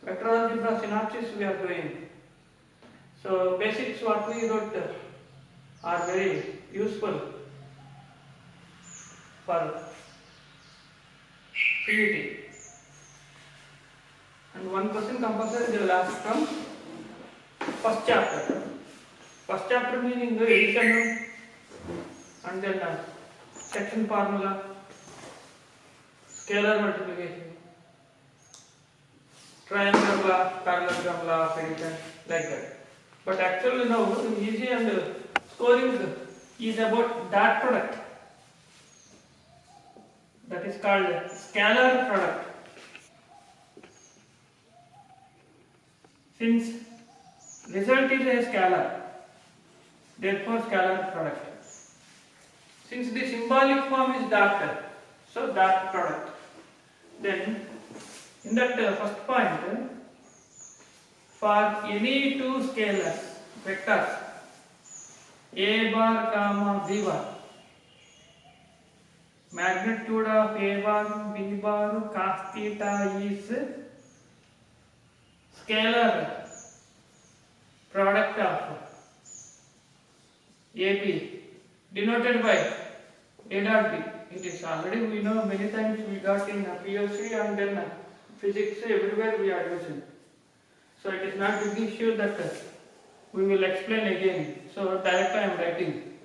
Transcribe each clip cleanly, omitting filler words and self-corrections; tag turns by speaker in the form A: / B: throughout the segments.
A: Vector algebra synopsis we are doing. So basics what we wrote are very useful for CET. And one question compulsory they will ask from first chapter. First chapter meaning the addition and then section formula, scalar multiplication, triangular law, parallelogram law of addition, like that. But actually now easy and scoring is about dot product. That is called scalar product. Since result is a scalar, therefore scalar product. Since the symbolic form is dot, so dot product. Then in that first point, for any two scalars, vectors, a bar comma b bar, magnitude of a bar b bar cos theta is scalar product of AB denoted by A dot B. It is already we know many times we got in POC and then physics everywhere we are using. So it is not big issue that we will explain again. So directly I am writing.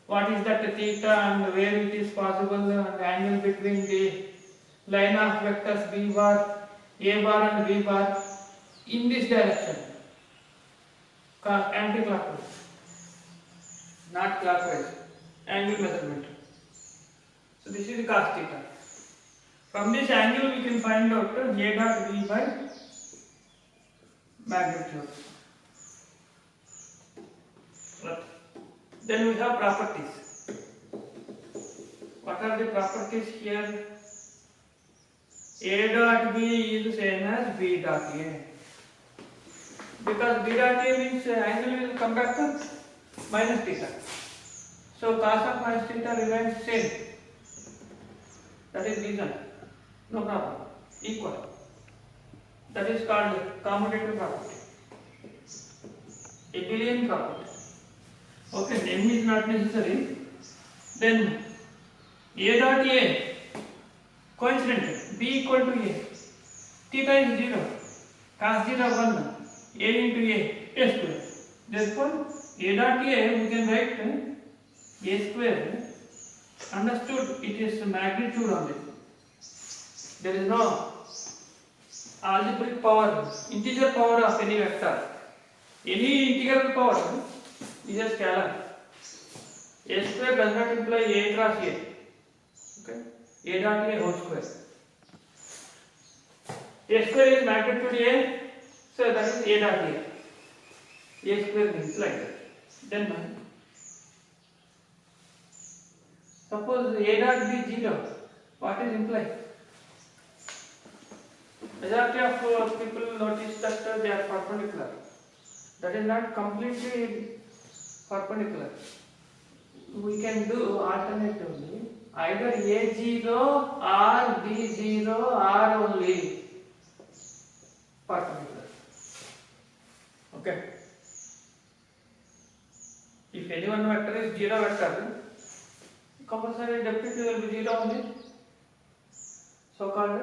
A: What is that theta and where it is possible and angle between the line of vectors B bar, A bar and B bar in this direction. Anti-clockwise, not clockwise. Angle measurement. So this is cos theta. From this angle we can find out A dot B by magnitude. Right. Then we have properties. What are the properties here? A dot B is the same as B dot A. Because B dot A means angle will come back to minus theta. So cos of minus theta remains same. That is reason. No problem. Equal. That is called commutative property. Abelian property. Okay, name is not necessary. Then A dot A coincident B equal to A. Theta is 0. Cos 0 1. A into A square. Therefore A dot A we can write A square. Understood? It is magnitude only. There is no algebraic power, integer power of any vector. Any integral power is a scalar. A square does not imply A cross A. Okay? A dot A whole square. A square is magnitude A, so that is A dot A. A square means like that. Then suppose A dot be 0, what is implied? Majority of people notice that they are perpendicular. That is not completely perpendicular. We can do alternatively either A0 or B0 or only perpendicular. Okay. If any one vector is 0 vector, compulsory definitely will be 0 only. So called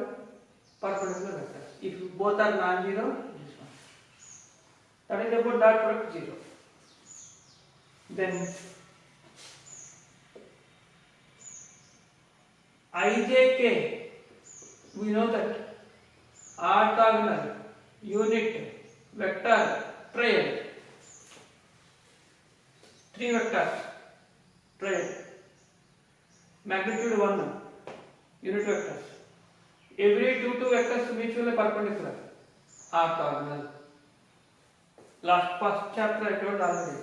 A: perpendicular vectors. If both are non-zero, this one. That is about dot product 0. Then IJK, we know that orthogonal, unit, vector, triad. 3 vectors, triad. Magnitude 1, unit vectors. Every two vectors mutually perpendicular, orthogonal. First chapter I told already.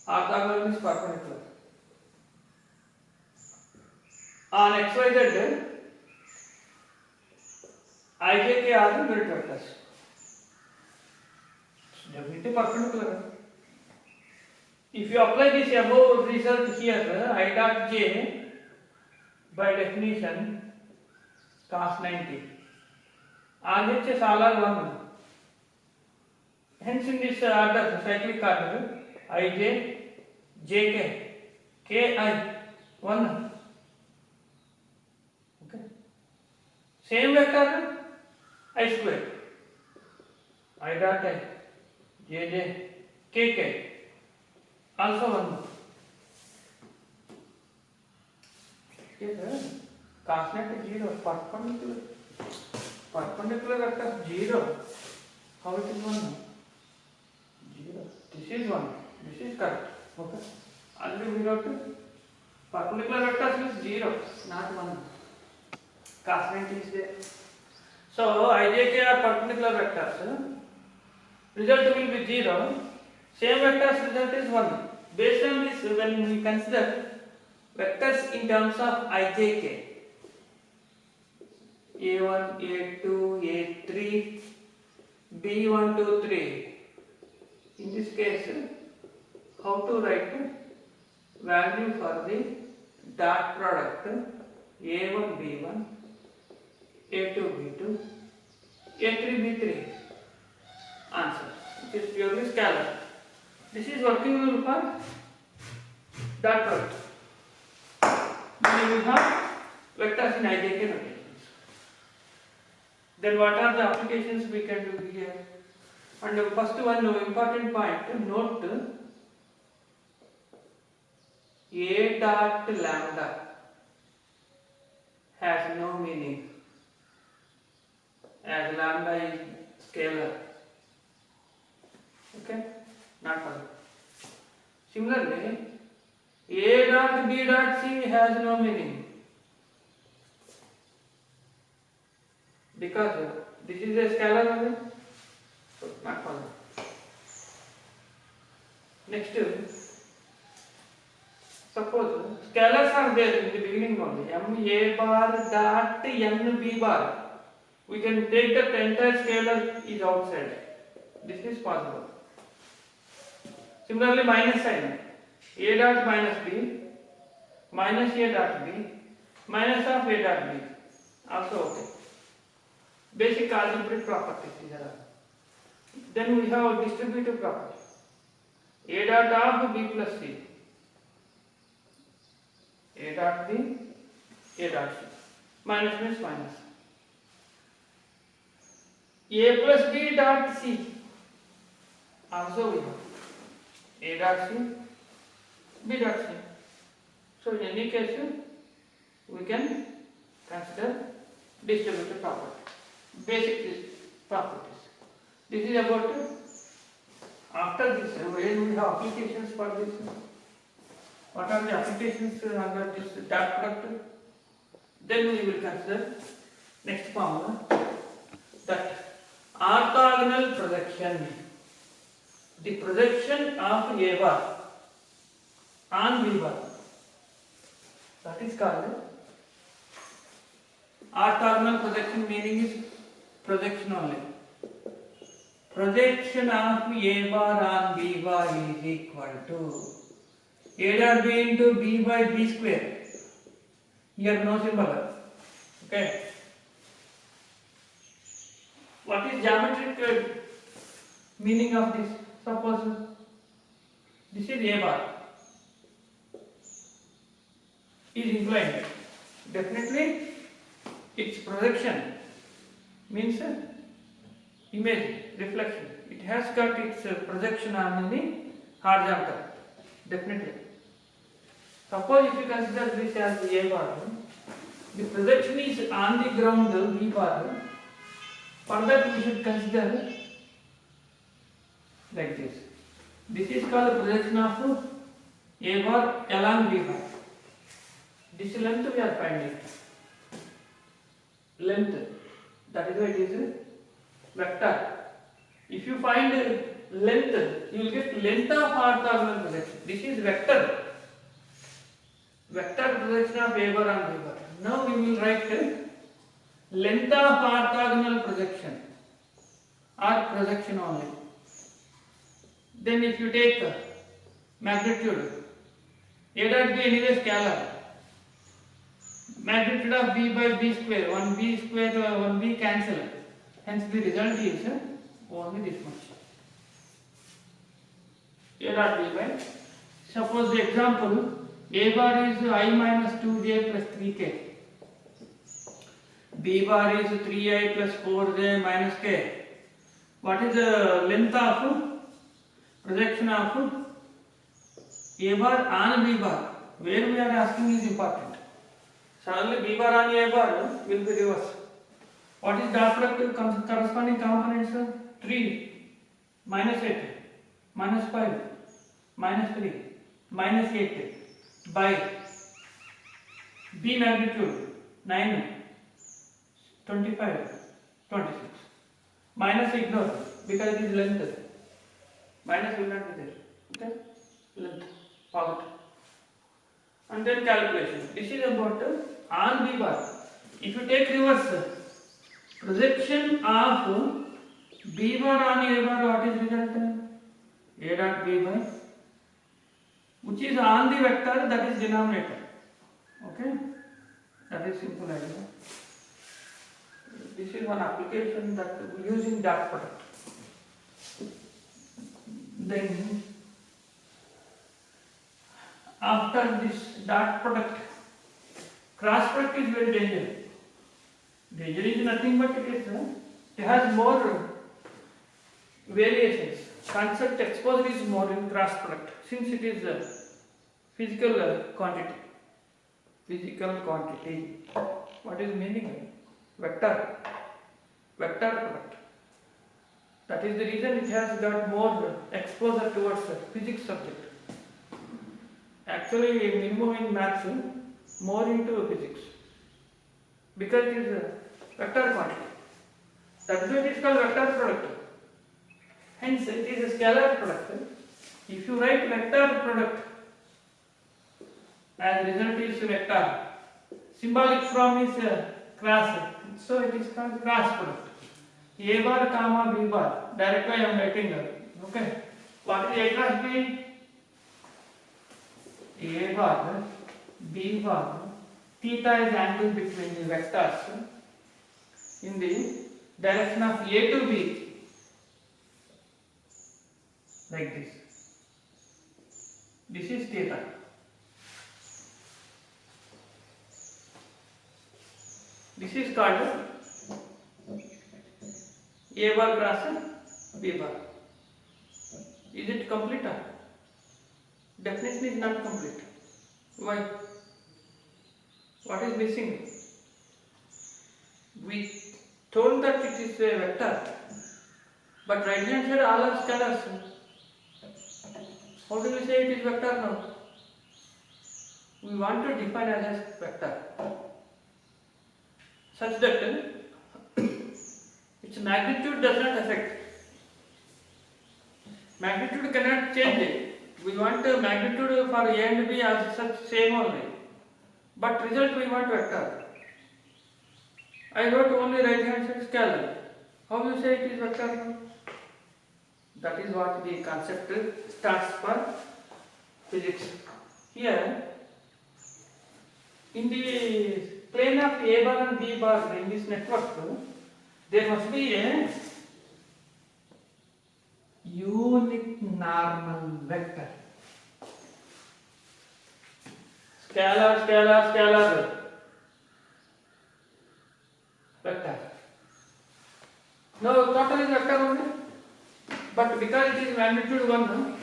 A: Orthogonal means perpendicular. On XYZ, IJK are the unit vectors. Definitely perpendicular. If you apply this above result here, I dot j by definition cos 90. RHS all are one. Hence in this order, cyclic order, Ij, Jk, Ki, 1. Okay. Same vector, I square. I dot I, Jj, Kk, also 1. Yes, sir. Constant is 0. Perpendicular vector 0. How it is 1? 0. This is 1. This is correct. Okay. Already we wrote perpendicular vector is 0, not 1. Constant is there. So Ijk are perpendicular vectors. Result will be 0. Same vectors result is 1. Based on this, when we consider vectors in terms of Ijk, A1, A2, A3, B1, 2, 3. In this case, how to write value for the dot product A1, B1, A2, B2, A3, B3. Answer. It is purely scalar. This is working rule for dot product. Then we have vectors in Ijk notation. Then what are the applications we can do here? And the first one important point, note A dot lambda has no meaning as lambda is scalar. Okay, not all. Similarly, A dot B dot C has no meaning because this is a scalar only, so not follow. Next, suppose scalars are there in the beginning only, M A bar dot N B bar. We can take that entire scalar is outside. This is possible. Similarly, minus sign, A dot minus B, minus A dot B, minus of A dot B, also okay. Basic algebraic properties these are. Then we have distributive property. A dot of B plus C, A dot B, A dot C. Minus means minus. A plus B dot C, also we have A dot C, B dot C. So in any case, we can consider distributive property. Basic properties. This is about after this, when we have applications for this. What are the applications under this dot product? Then we will consider next formula, that orthogonal projection. The projection of A bar on B bar, that is called orthogonal projection. Meaning is projection only. Projection of A bar on B bar is equal to A dot B into B by B square. Here no symbol. Okay. What is geometric meaning of this? Suppose this is A bar is inclined. Definitely its projection means image, reflection. It has got its projection on the horizontal. Definitely. Suppose if you consider this as the A bar, the projection is on the ground B bar. For that we should consider like this. This is called projection of A bar along B bar. This length we are finding. Length. That is why it is vector. If you find length, you will get length of orthogonal projection. This is vector. Vector projection of A bar on B bar. Now we will write length of orthogonal projection or projection only. Then if you take magnitude, A dot B anyway scalar. Magnitude of B by B square, 1B square, 1B cancel. Hence the result is only this much. A dot b by, suppose the example a bar is I minus 2j plus 3k, b bar is 3i plus 4j minus k. What is the length of projection of a bar on b bar? Where we are asking is important. Suddenly b bar on a bar will be reverse. What is dot product corresponding components? 3 minus 8 minus 5 minus 3 minus 8 by b magnitude 9 25 26 minus ignore because it is length, minus will not be there, okay, length out, and then calculation. This is about on b bar. If you take reverse projection of b bar on a bar, what is result? A dot b by, which is on the vector, that is denominator, okay, that is simple idea. This is one application that using dot product. Then after this dot product, cross product is very dangerous. Danger is nothing but it has more variations. Concept exposure is more in cross product, since it is a physical quantity. Physical quantity. What is meaning? Vector. Vector product. That is the reason it has got more exposure towards physics subject. Actually, minimum in maths, more into physics, because it is a vector quantity. That is why it is called vector product. Hence, it is a scalar product. If you write vector product as result is vector, symbolic form is cross, so it is called cross product. A bar comma b bar. Directly I am writing that. Okay. What is A cross B? A bar, B bar. Theta is angle between the vectors in the direction of A to B. Like this. This is theta. This is called A bar cross B bar. Is it complete? Definition is not complete. Why? What is missing? We told that it is a vector, but right hand side all are scalars. How do we say it is vector now? We want to define as a vector such that its magnitude does not affect. Magnitude cannot change it. We want magnitude for A and B as such same only, but result we want vector. I wrote only right hand side scalar. How you say it is vector now? That is what the concept starts for physics. Here, in the plane of A bar and B bar in this network, there must be a unit normal vector. Scalar, scalar, scalar vector. Now total is vector only, but because it is magnitude 1,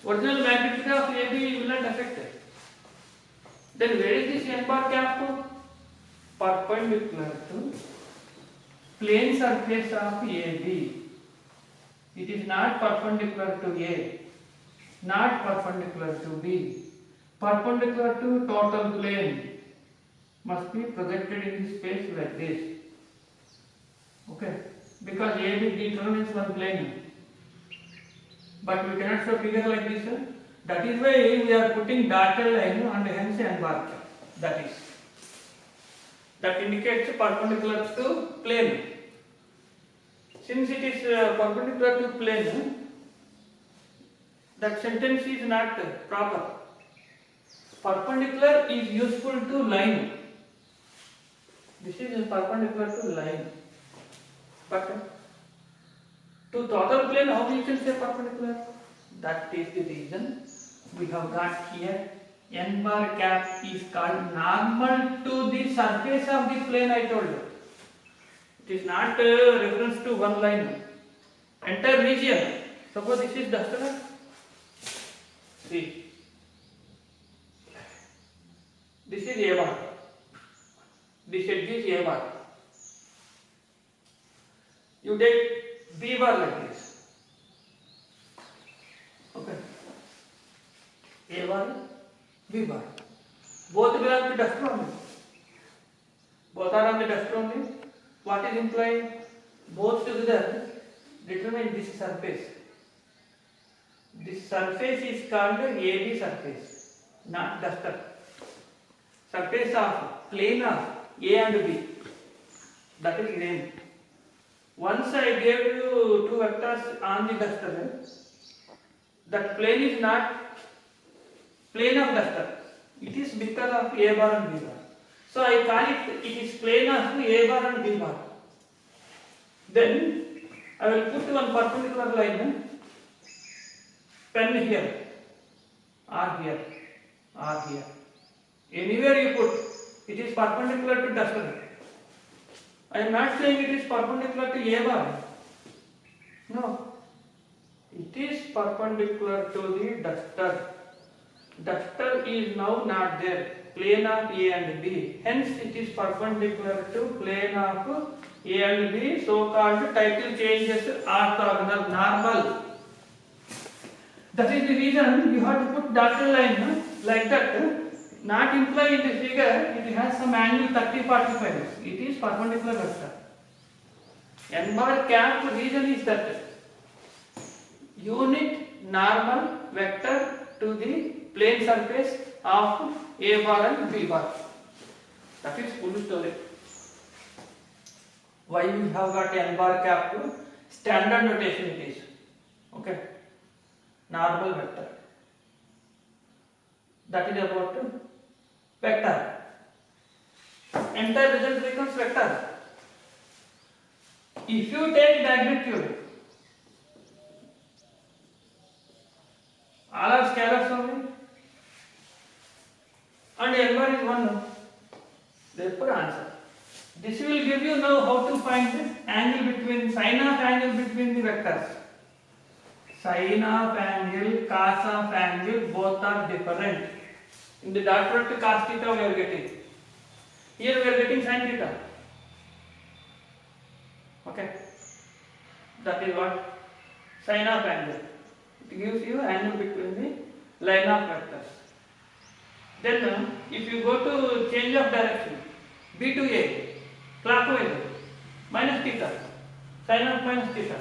A: original magnitude of AB will not affect it. Then where is this n bar cap? Perpendicular to plane surface of AB. It is not perpendicular to A, not perpendicular to B. Perpendicular to total plane must be projected in the space like this. Okay, because AB determines one plane, but we cannot show figure like this. That is why we are putting dotted line and hence n bar. That indicates perpendicular to plane. Since it is perpendicular to plane, that sentence is not proper. Perpendicular is useful to line. This is perpendicular to line. But to the other plane, how we can say perpendicular? That is the reason we have got here n bar cap is called normal to the surface of the plane. I told you. It is not reference to one line. Entire region. Suppose this is duster. See. This is A bar. This edge is A bar. You take B bar like this. Okay. A bar, B bar. Both belong to duster only. Both are on the duster only. What is implied? Both together determine this surface. This surface is called AB surface, not duster. Surface of plane of A and B. That is name. Once I gave you two vectors on the duster, that plane is not plane of duster. It is because of A bar and B bar. So I call it is plane of A bar and B bar. Then I will put one perpendicular line, pen here, or here, or here. Anywhere you put, it is perpendicular to duster. I am not saying it is perpendicular to A bar. No. It is perpendicular to the duster. Duster is now not there. Plane of A and B. Hence it is perpendicular to plane of A and B. So called title changes orthogonal normal. That is the reason you have to put dotted line like that. Not imply in the figure it has some angle 30-45. It is perpendicular vector. N bar cap reason is that unit normal vector to the plane surface of A bar and B bar. That is full story. Why we have got N bar cap? Standard notation it is. Okay. Normal vector. That is about vector. Entire result becomes vector. If you take magnitude, all are scalars only, and N bar is 1. Therefore answer. This will give you now how to find the angle between, sine of angle between the vectors. Sine of angle, cos of angle, both are different. In the dot product cos theta we are getting. Here we are getting sin theta. Okay. That is what? Sine of angle. It gives you angle between the line of vectors. Then if you go to change of direction, B to A, clockwise, minus theta, sin of minus theta,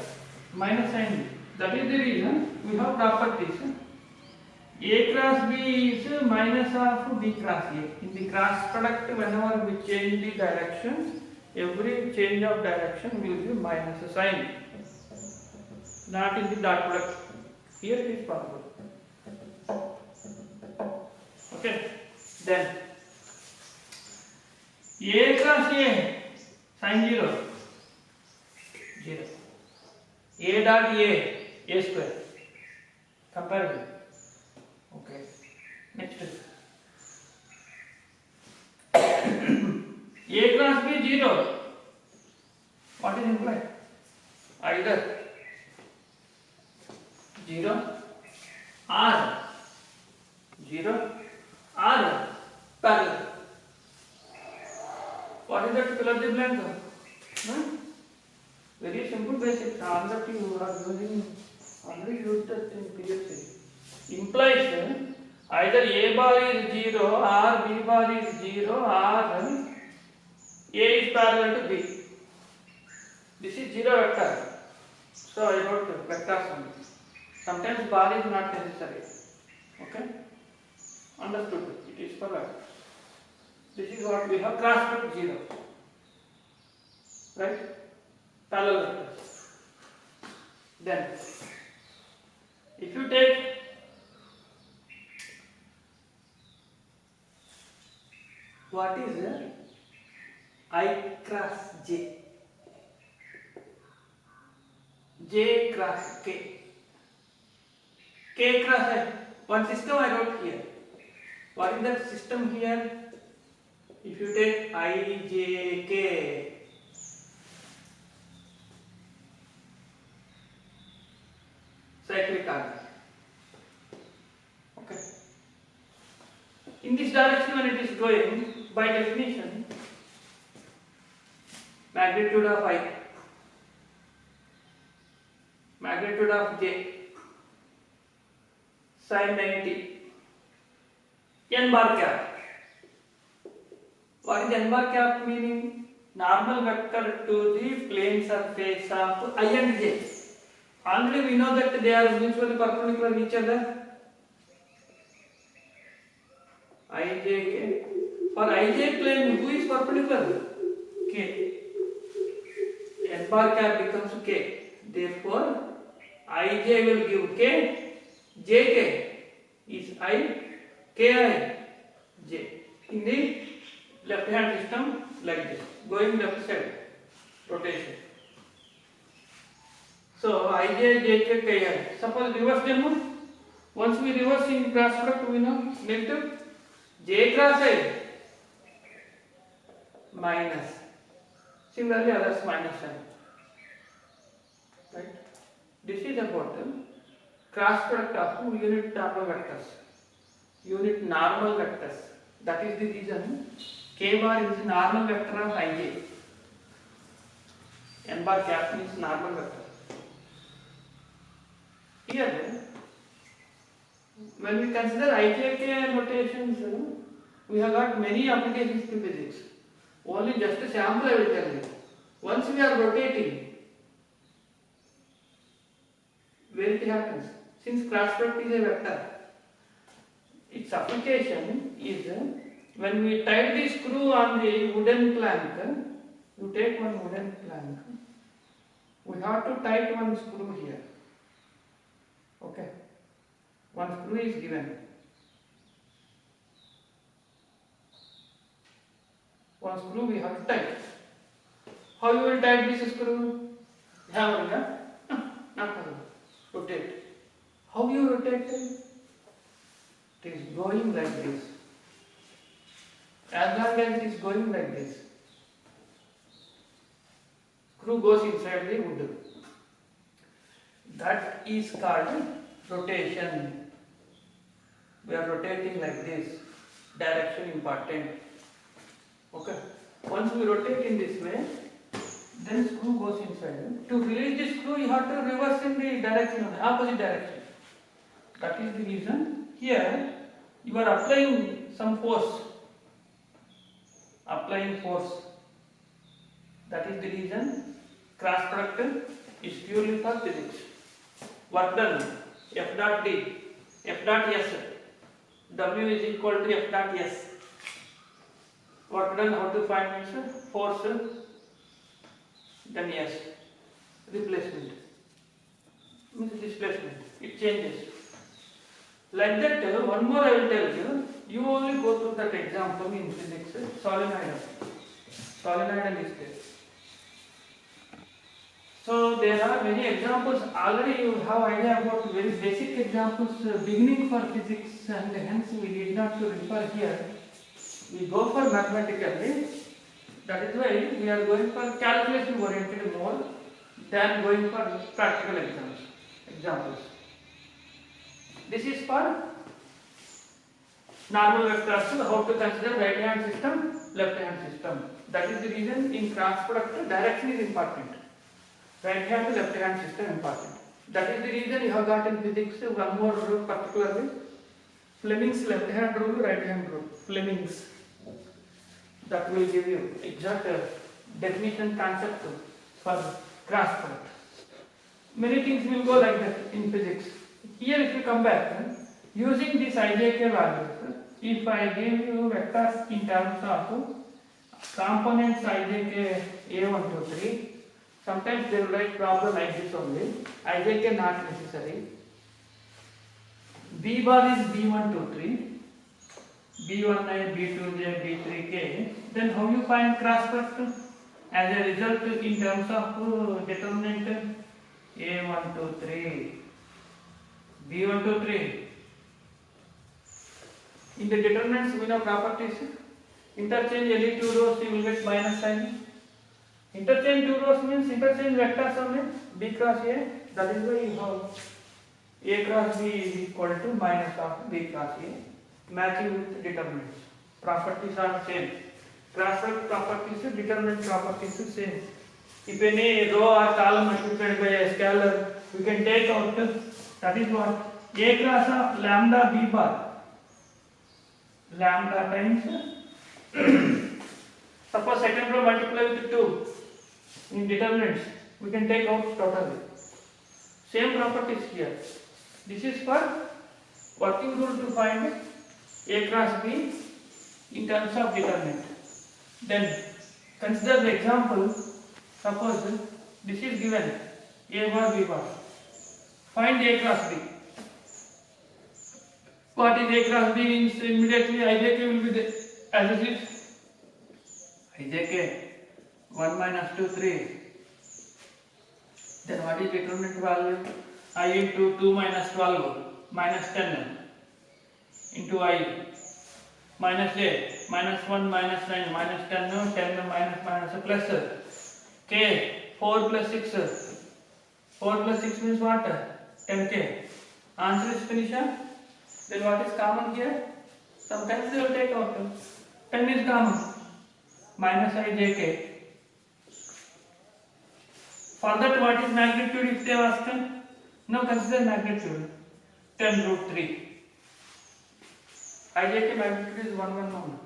A: minus sin B. That is the reason we have properties. A cross B is minus of B cross A. In the cross product, whenever we change the direction, every change of direction will give minus sign. Not in the dot product. Here it is possible. Okay. Then A cross A, sin 0, 0. A dot A square. Comparison. Okay. Next. A cross B 0. What is implied? Either 0 or 0 or parallel. What is that fill up the blank? Very simple basic. All that you are using, already used that in PhD. Implies either A bar is 0 or B bar is 0 or A is parallel to B. This is 0 vector. So I wrote vectors only. Sometimes bar is not necessary. Okay? Understood? It is for vectors. This is what we have, cross product 0. Right? Parallel vectors. Then, if you take what is I cross J? J cross K. K cross है. One system I wrote here. What is that system here? If you take I, J, K, cyclic order. Okay. In this direction when it is going, by definition, magnitude of I, magnitude of J, sin 90, n bar cap. What is n bar cap meaning? Normal vector to the plane surface of I and J. Already we know that they are mutually perpendicular to each other. I, J, K. For I, J plane, who is perpendicular? K. N bar cap becomes K. Therefore, I, J will give K. J, K is I, K, I, J. In the left hand system, like this, going left side, rotation. So I, J, J, K, K, I. Suppose reverse them. Once we reverse in cross product, we know negative. J cross I minus. Similarly, others minus sign. Right? This is about the cross product of unit normal vectors. Unit normal vectors. That is the reason K bar is normal vector of Ij. N bar cap means normal vector. Here, when we consider IJK notations, we have got many applications to physics. Only just a sample I will tell you. Once we are rotating, where it happens? Since cross product is a vector, its application is when we tie the screw on the wooden plank, you take one wooden plank, we have to tight one screw here. Okay. One screw is given. One screw we have to tight. How you will tight this screw? Hammer, yeah? Not possible. Rotate. How you rotate it? It is going like this. As long as it is going like this, screw goes inside the wood. That is called rotation. We are rotating like this. Direction important. Okay. Once we rotate in this way, then screw goes inside. To release the screw, you have to reverse in the direction, opposite direction. That is the reason. Here, you are applying some force. Applying force. That is the reason. Cross product is purely for physics. Work done. F dot D. F dot S. W is equal to F dot S. Work done, how to find answer? Force, then S. Replacement. Means displacement. It changes. Like that, one more I will tell you. You only go through that example in physics. Solenoid. Solenoid and displacement. So there are many examples. Already you have idea about very basic examples beginning for physics, and hence we need not to refer here. We go for mathematically. That is why we are going for calculation oriented more than going for practical examples. This is for normal vectors, how to consider right hand system, left hand system. That is the reason in cross product direction is important. Right hand to left hand system important. That is the reason you have got in physics one more rule particularly. Fleming's left hand rule, right hand rule. Fleming's. That will give you exact definition concept for cross product. Many things will go like that in physics. Here if you come back, using this IJK values, if I give you vectors in terms of components IJK A1, 2, 3, sometimes they will write problem like this only. IJK not necessary. B bar is B1, 2, 3. B1I, B2J, B3K. Then how you find cross product? As a result, in terms of determinant, A1 2 3, B1 2 3. In the determinants we know properties. Interchange any two rows you will get minus sign. Interchange two rows means interchange vectors only. B cross A, that is why you have A cross B is equal to minus of B cross A, matching with determinants. Properties are same. Cross product properties, determinant properties are same. If any row or column multiplied by a scalar, we can take out, that is what? A cross of lambda B bar. Lambda times suppose second row multiply with 2 in determinants, we can take out totally. Same properties here. This is for working rule to find A cross B in terms of determinant. Then consider the example. Suppose this is given A bar B bar. Find A cross B. What is A cross B means immediately Ijk will be there as it is. Ijk 1 minus 2 3. Then what is determinant value? I into 2 minus 12 minus 10 into I minus A minus 1 minus 9 minus 10 10 minus minus plus K 4 plus 6. 4 plus 6 means what? 10K. Answer is finished. Then what is common here? Sometimes they will take out. 10 is common. Minus Ijk. For that, what is magnitude if they ask? Now consider magnitude. 10 root 3. Ijk magnitude is 1 1 1.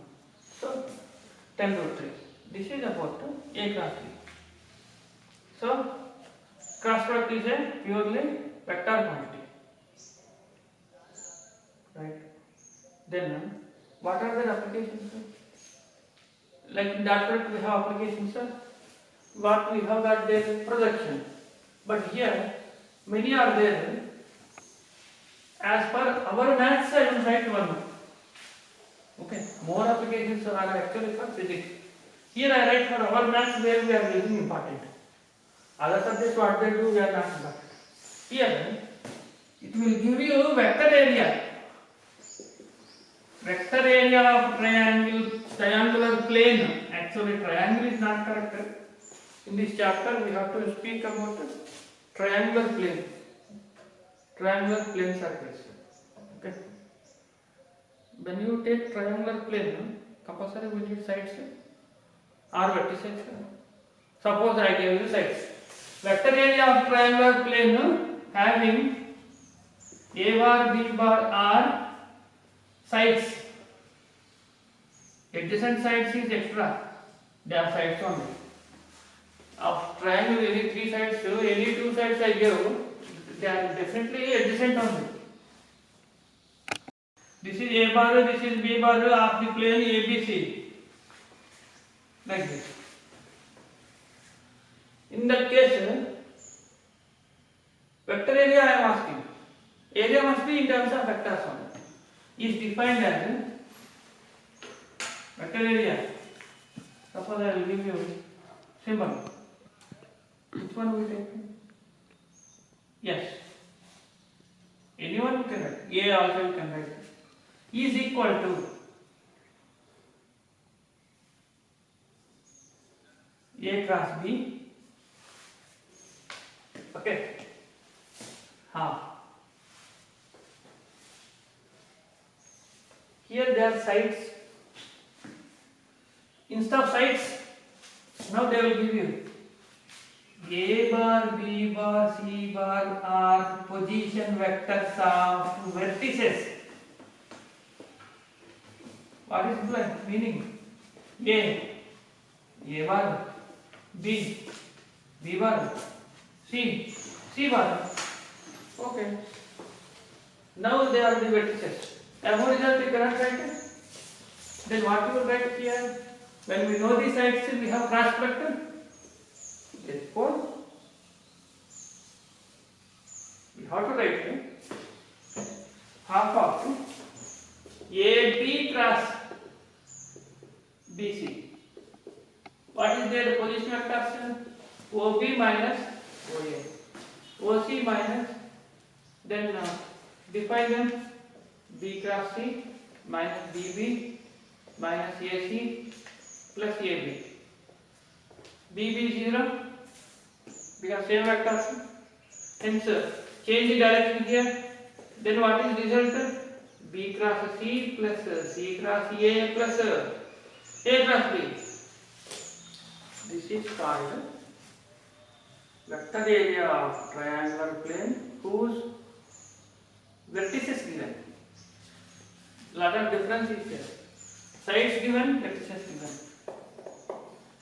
A: So 10 root 3. This is about A cross B. So cross product is a purely vector quantity. Right. Then what are the applications? Like in dot product we have applications. What we have got there projection. But here many are there. As per our maths I will write one. Okay. More applications are actually for physics. Here I write for our maths where we are using important. Other subjects what they do we are not important. Here it will give you vector area. Vector area of triangular plane. Actually triangle is not correct. In this chapter we have to speak about triangular plane. Triangular plane surface. Okay. When you take triangular plane, compulsory we need sides or vertices. Suppose I gave you sides. Vector area of triangular plane having A bar B bar are sides. Adjacent sides is extra. They are sides only. Of triangle, any 3 sides, any 2 sides I give, they are definitely adjacent only. This is A bar, this is B bar of the plane ABC. Like this. In that case, vector area I am asking. Area must be in terms of vectors only. Is defined as vector area. Suppose I will give you symbol. Which one we take? Yes. Anyone you can write. A also you can write. Is equal to A cross B. Okay. Here there are sides. Instead of sides, now they will give you A bar, B bar, C bar are position vectors of vertices. What is the meaning? A bar, B bar, C bar. Okay. Now they are the vertices. As a result, you cannot write it. Then what you will write here? When we know the sides, we have cross product. Therefore, we have to write half of AB cross BC. What is their position vectors? OB minus OA. OC minus, then define them, B cross C minus BB minus AC plus AB. BB is 0 because same vectors. Hence change the direction here. Then what is result? B cross C plus C cross A plus A cross B. This is called vector area of triangular plane whose vertices given. Lot of difference is there. Sides given, vertices given.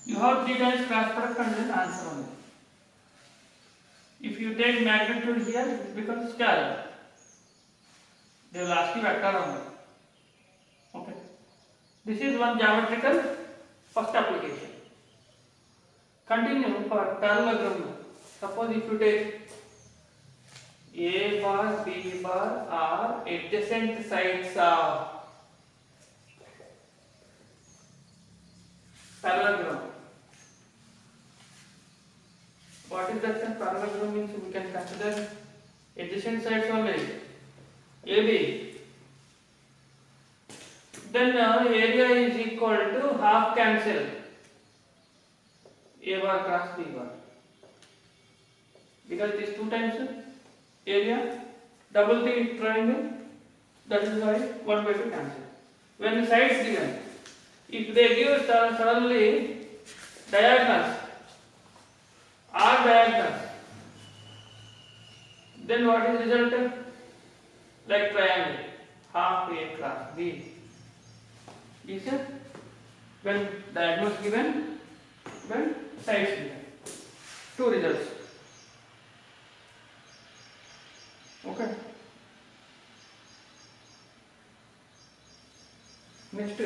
A: You have 3 times cross product and then answer only. If you take magnitude here, it becomes scalar. They will ask you vector only. Okay. This is one geometrical first application. Continue for parallelogram. Suppose if you take A bar, B bar are adjacent sides of parallelogram. What is that? Parallelogram means we can consider adjacent sides only. AB. Then area is equal to half cancel. A bar cross B bar. Because it is 2 times area, double the triangle, that is why 1 by 2 cancel. When the sides given, if they give suddenly diagonals or diagonals, then what is result? Like triangle, half A cross B. Is it? When diagonals given, when sides given. 2 results. Okay. Next,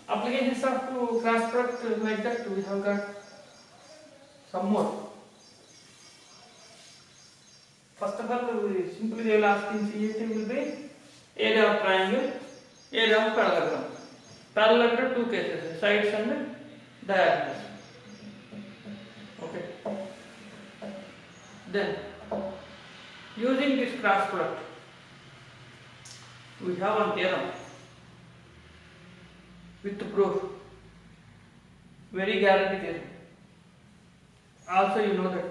A: applications of cross product like that we have got some more. First of all, simply they will ask in CET will be area of triangle, area of parallelogram. Parallelogram 2 cases, sides and diagonals. Okay. Then, using this cross product, we have one theorem with proof. Very guaranteed theorem. Also, you know that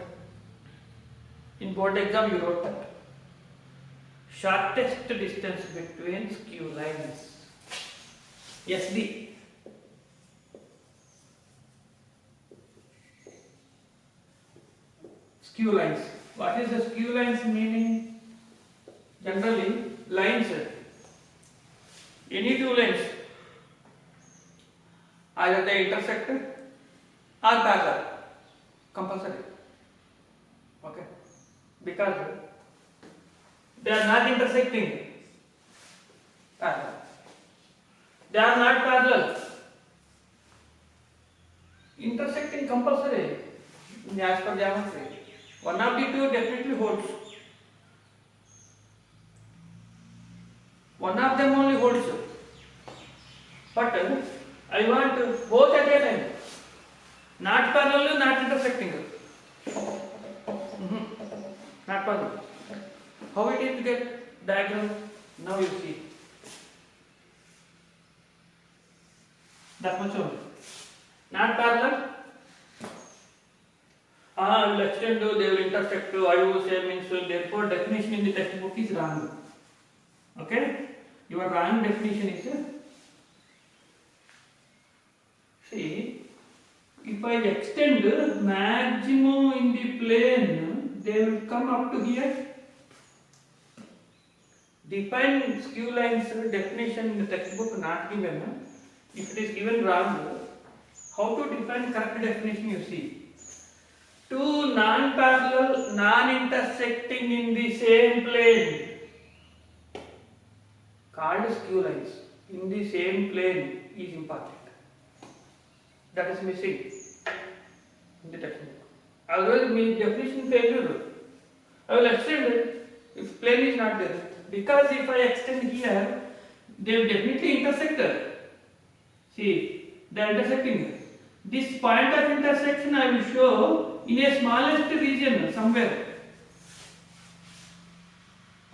A: in board exam you wrote that shortest distance between skew lines, SD. Skew lines. What is the skew lines meaning? Generally, lines, any 2 lines, either they intersect or parallel, compulsory. Okay. Because they are not intersecting, parallel. They are not parallel. Intersecting compulsory as per geometry. One of the 2 definitely holds. One of them only holds. But I want both at a time. Not parallel, not intersecting. Not possible. How it is to get diagram? Now you see. That much only. Not parallel. Will extend, they will intersect, I will say means, therefore definition in the textbook is wrong. Okay? Your wrong definition is, see, if I extend maximum in the plane, they will come up to here. Define skew lines definition in the textbook not given. If it is given wrong, how to define correct definition you see. 2 non-parallel, non-intersecting in the same plane called skew lines in the same plane is important. That is missing in the textbook. Otherwise, my definition failure. I will extend it if plane is not there. Because if I extend here, they will definitely intersect. See, they are intersecting. This point of intersection I will show in a smallest region somewhere.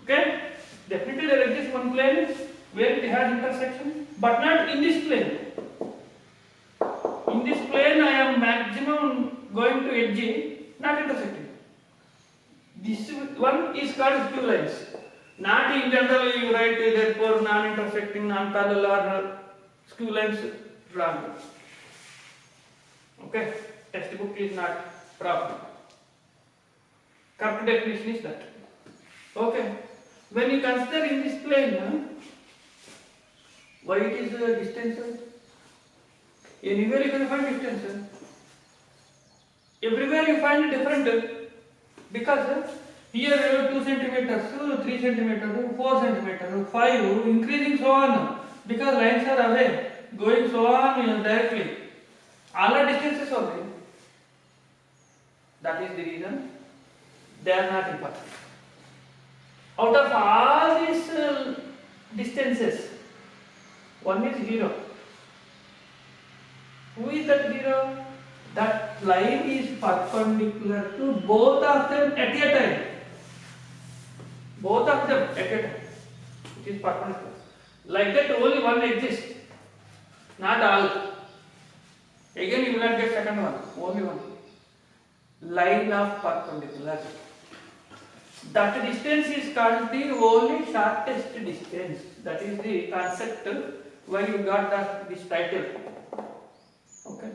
A: Okay? Definitely there exists one plane where it has intersection, but not in this plane. In this plane I am maximum going to edge, not intersecting. This one is called skew lines. Not in general you write therefore non-intersecting, non-parallel or skew lines wrong. Okay, textbook is not proper. Correct definition is that. Okay, when you consider in this plane, why it is distance? Anywhere you can find distance. Everywhere you find different because here 2 centimeters, 3 centimeters, 4 centimeters, 5, increasing so on because lines are away, going so on directly. All are distances only. That is the reason they are not important. Out of all these distances, one is 0. Who is that 0? That line is perpendicular to both of them at a time. Both of them at a time. It is perpendicular. Like that only one exists. Not all. Again you will not get second one. Only one. Line of perpendicular. That distance is called the only shortest distance. That is the concept why you got this title. Okay.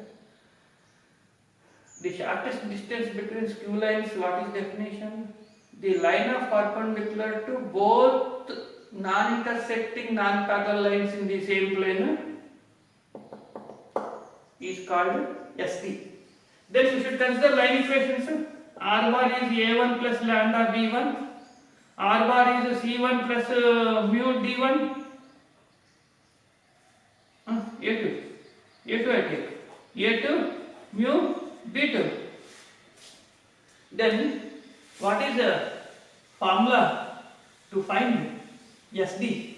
A: The shortest distance between skew lines, what is definition? The line of perpendicular to both non-intersecting, non-parallel lines in the same plane is called SD. Then we should consider line equations. R bar is A1 plus lambda B1. R bar is C1 plus mu D1. A2. A2 I take. A2 mu B2. Then what is the formula to find SD?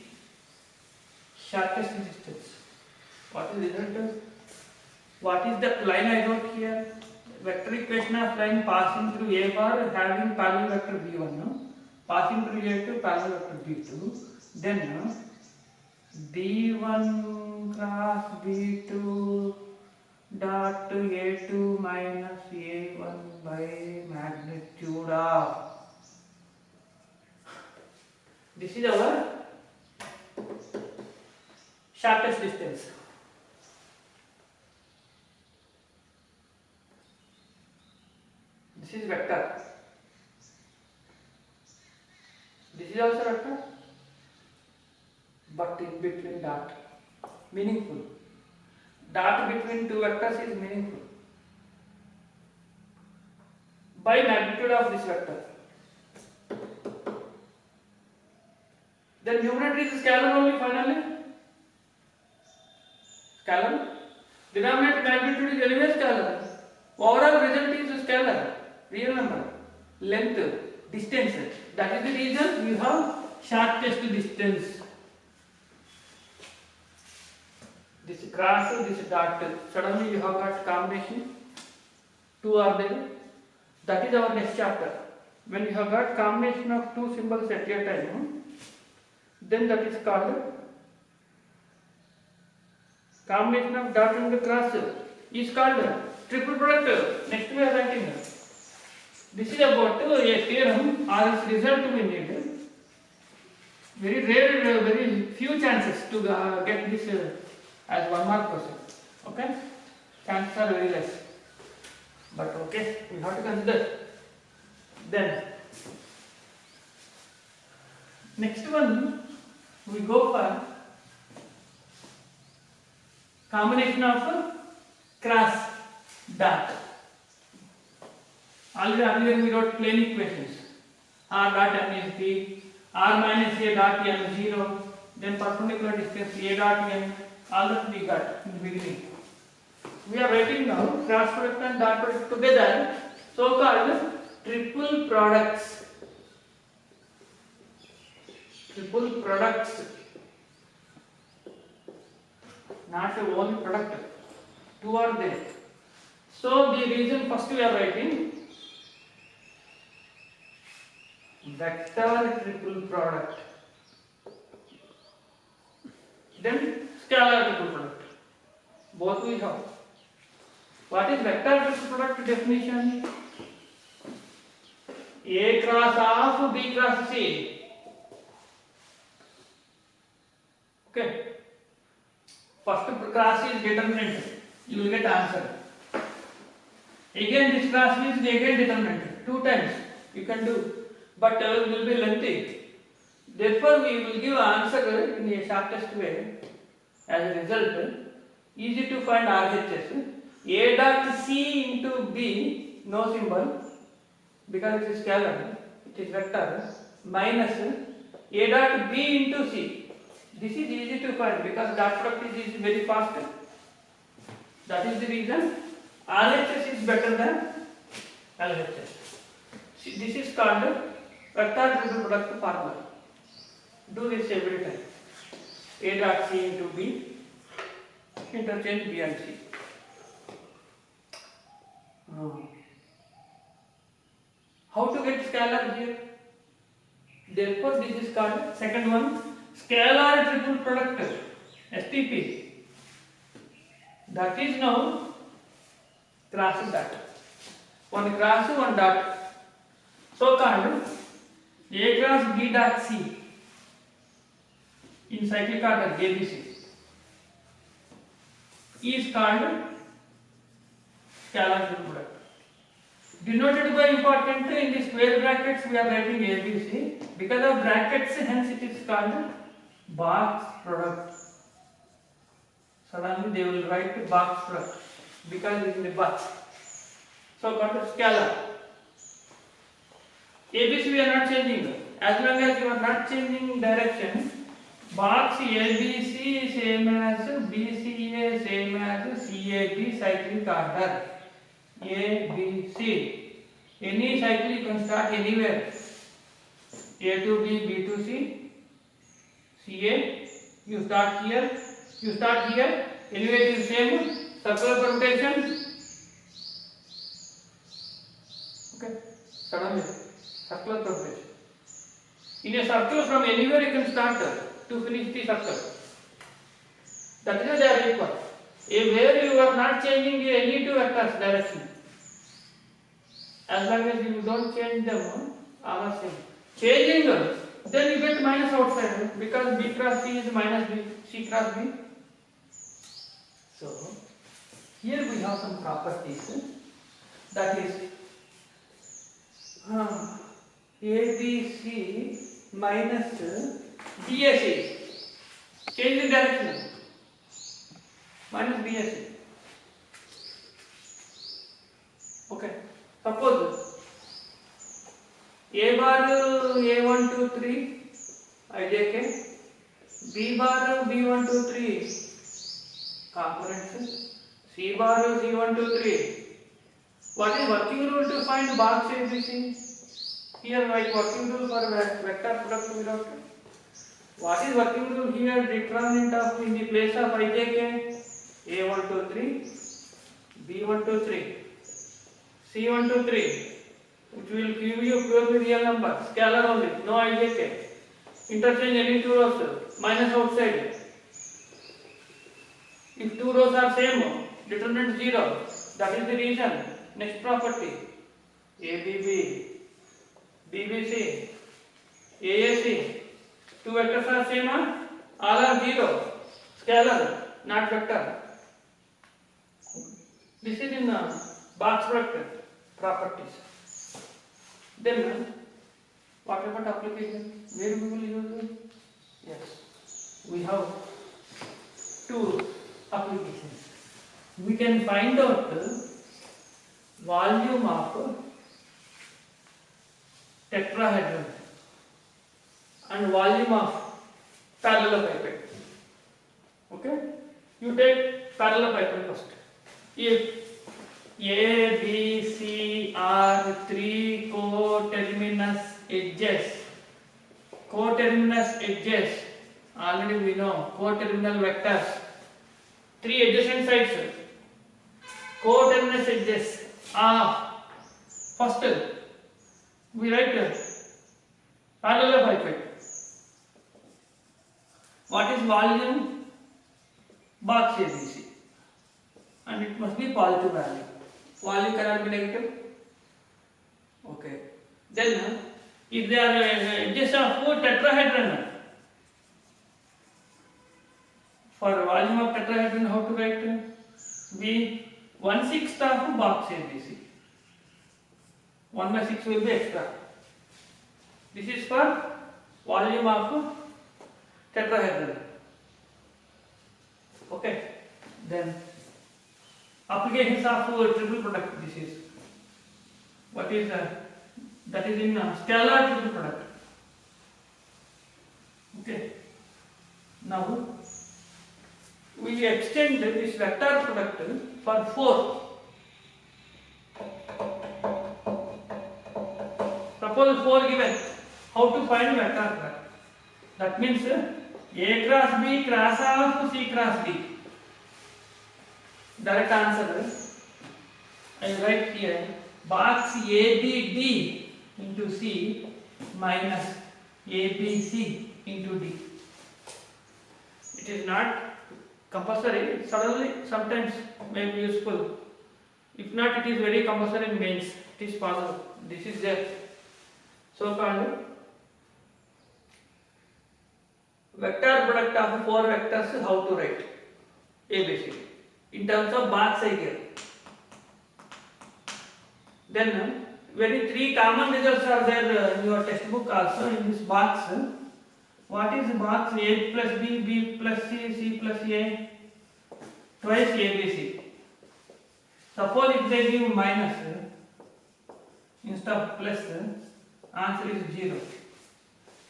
A: Shortest distance. What is the result? What is the line I wrote here? Vector equation of line passing through A bar having parallel vector B1, no? Passing through A2 parallel vector B2. Then B1 cross B2 dot A2 minus A1 by magnitude of. This is our shortest distance. This is vector. This is also vector, but in between dot. Meaningful. Dot between two vectors is meaningful. By magnitude of this vector. Then numerator is scalar only finally. Scalar. Denominator magnitude is anyway scalar. Overall result is scalar. Real number. Length. Distance. That is the reason you have shortest distance. This cross, this dot. Suddenly you have got combination. Two are there. That is our next chapter. When you have got combination of two symbols at a time, then that is called combination of dot and the cross is called triple product. Next we are writing. This is about a theorem or its result we need. Very rare, very few chances to get this as 1 mark question. Okay? Chances are very less. But okay, we have to consider. Then, next one, we go for combination of cross dot. Already earlier we wrote plane equations. R dot n is P, R minus A dot n 0, then perpendicular distance A dot n, all that we got in the beginning. We are writing now cross product and dot product together, so called triple products. Triple products. Not only product. Two are there. So the reason first we are writing vector triple product, then scalar triple product. Both we have. What is vector triple product definition? A cross of B cross C. Okay. First cross is determinant. You will get answer. Again this cross is again determinant. 2 times you can do, but will be lengthy. Therefore we will give answer in a shortest way. As a result, easy to find RHS. A dot C into B, no symbol because it is scalar, it is vector, minus A dot B into C. This is easy to find because dot product is very fast. That is the reason RHS is better than LHS. This is called vector triple product formula. Do this every time. A dot C into B, interchange B and C. How to get scalar here? Therefore this is called second one, scalar triple product, STP. That is now cross dot. One cross, one dot. So called A cross B dot C in cyclic order ABC is called scalar triple product. Denoted by important in the square brackets we are writing ABC. Because of brackets, hence it is called box product. Suddenly they will write box product because it is in the box. So called scalar. ABC we are not changing. As long as you are not changing direction, box ABC same as BCA same as CAB cyclic order. A, B, C. Any cycle you can start anywhere. A to B, B to C, CA. You start here, you start here. Anyway, it is same circular permutation. Okay, suddenly circular permutation. In a circle, from anywhere you can start to finish the circle. That is why they are equal. Where you are not changing any two vectors direction. As long as you don't change them, all are same. Changing them, then you get minus outside because B cross C is minus B, C cross B. So here we have some properties. That is ABC minus BAC. Change the direction. Minus BAC. Okay. Suppose A bar A1 2 3 IJK, B bar B1 2 3 components, C bar C1 2 3. What is working rule to find box ABC? Here write working rule for vector product without. What is working rule here? Determinant of in the place of IJK A1 2 3, B1 2 3. C1 2 3, which will give you purely real number, scalar only, no IJK. Interchange any two rows, minus outside. If two rows are same, determinant 0. That is the reason. Next property, ABB, BBC, AAC. Two vectors are same, all are 0. Scalar, not vector. This is in box product properties. Then what about application? Where we will use it? Yes, we have two applications. We can find out the volume of tetrahedron and volume of parallelepiped. Okay, you take parallelepiped first. If A, B, C are three coterminous edges. Coterminous edges, already we know, coterminal vectors. Three adjacent sides. coordinate edges of first we write parallel hyphen. What is volume? Box ABC, and it must be positive value. Volume cannot be negative. Okay. Then if they are edges of tetrahedron, for volume of tetrahedron, how to write? Be 1/6 of box ABC. 1/6 will be extra. This is for volume of tetrahedron. Okay. Then applications of triple product. This is what is that is in scalar triple product. Okay. Now we extend this vector product for 4. Suppose 4 given, how to find vector product? That means A cross B cross of C cross D. Direct answer I write here box ABD into C minus ABC into D. It is not compulsory, suddenly sometimes may be useful. If not, it is very compulsory in mains. It is possible. This is the so called vector product of 4 vectors. How to write ABC in terms of box idea. Then very 3 common results are there in your textbook also in this box. What is box? A plus B, B plus C, C plus A, twice ABC. Suppose if they give minus instead of plus, answer is 0.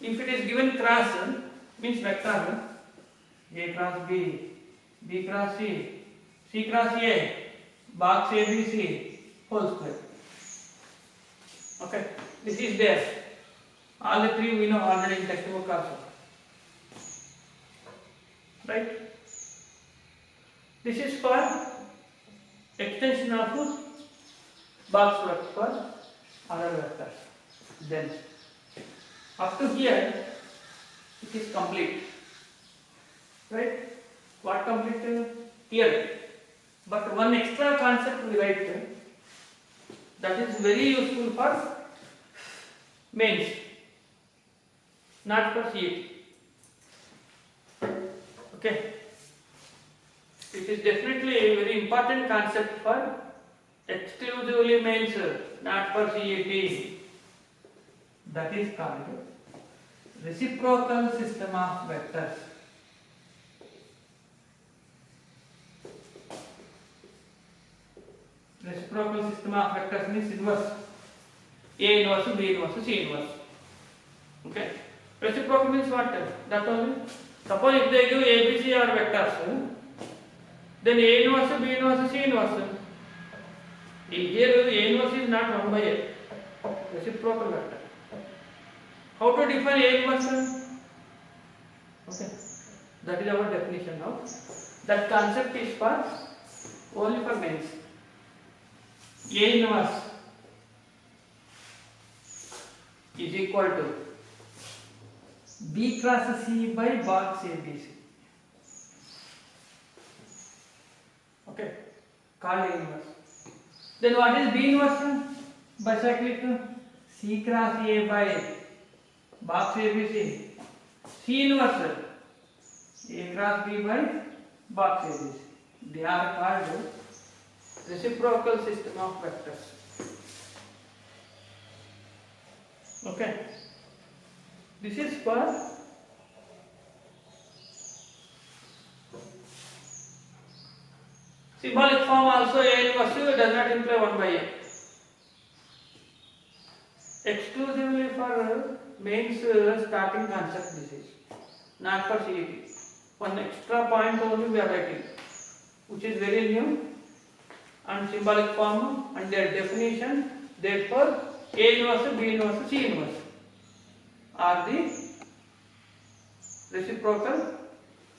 A: If it is given cross, means vector A cross B, B cross C, C cross A, box ABC, whole square. Okay, this is there. All the 3 we know already in textbook also. Right? This is for extension of box product for other vectors. Then up to here it is complete. Right? What complete? Here. But one extra concept we write that is very useful for mains, not for CET. Okay. It is definitely a very important concept for exclusively mains, not for CET. That is called reciprocal system of vectors. Reciprocal system of vectors means inverse. A inverse, B inverse, C inverse. Okay. Reciprocal means what? That only. Suppose if they give A, B, C are vectors, then A inverse, B inverse, C inverse. Here A inverse is not 1 by A. Reciprocal vector. How to define A inverse? Okay. That is our definition now. That concept is for only for mains. A inverse is equal to B cross C by box ABC. Okay, called A inverse. Then what is B inverse? Bicyclic C cross A by box ABC. C inverse A cross B by box ABC. They are called reciprocal system of vectors. Okay. This is for symbolic form also. A inverse does not imply 1 by A. Exclusively for mains starting concept this is, not for CET. One extra point only we are writing, which is very new, and symbolic form and their definition. Therefore, A inverse, B inverse, C inverse are the reciprocal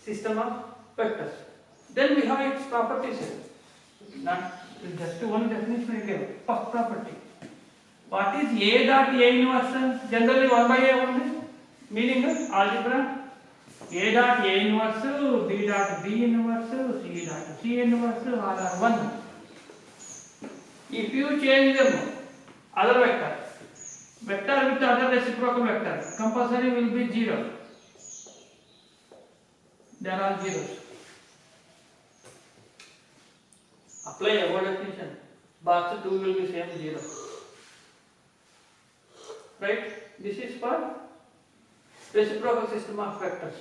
A: system of vectors. Then we have its properties. Not just one definition I gave. First property. What is A dot A inverse? Generally 1 by A only. Meaning algebra. A dot A inverse, B dot B inverse, C dot C inverse, all are 1. If you change them, other vector with other reciprocal vector, compulsory will be 0. They are all zeros. Apply our definition. Box 2 will be same 0. Right? This is for reciprocal system of vectors.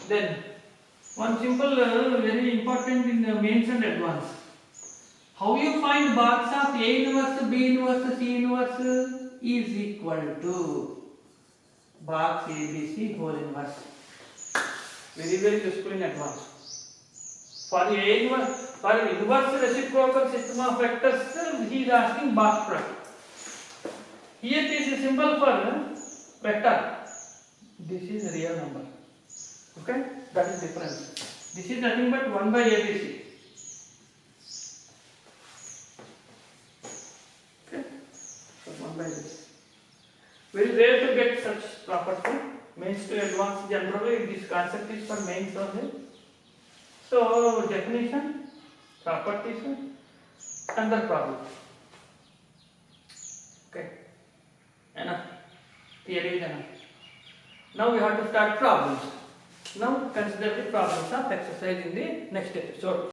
A: Then one simple, very important in the mains and advance. How you find box of A inverse, B inverse, C inverse is equal to box ABC whole inverse. Very useful in advance. For A inverse, for inverse reciprocal system of vectors, he is asking box product. Here this is symbol for vector. This is real number. Okay, that is difference. This is nothing but 1 by ABC. Okay, so 1 by this. Very rare to get such property. Mains to advanced, generally this concept is for mains only. So definition, properties, and the problem. Okay, enough. Theory is enough. Now we have to start problems. Now consider the problems of exercise in the next episode.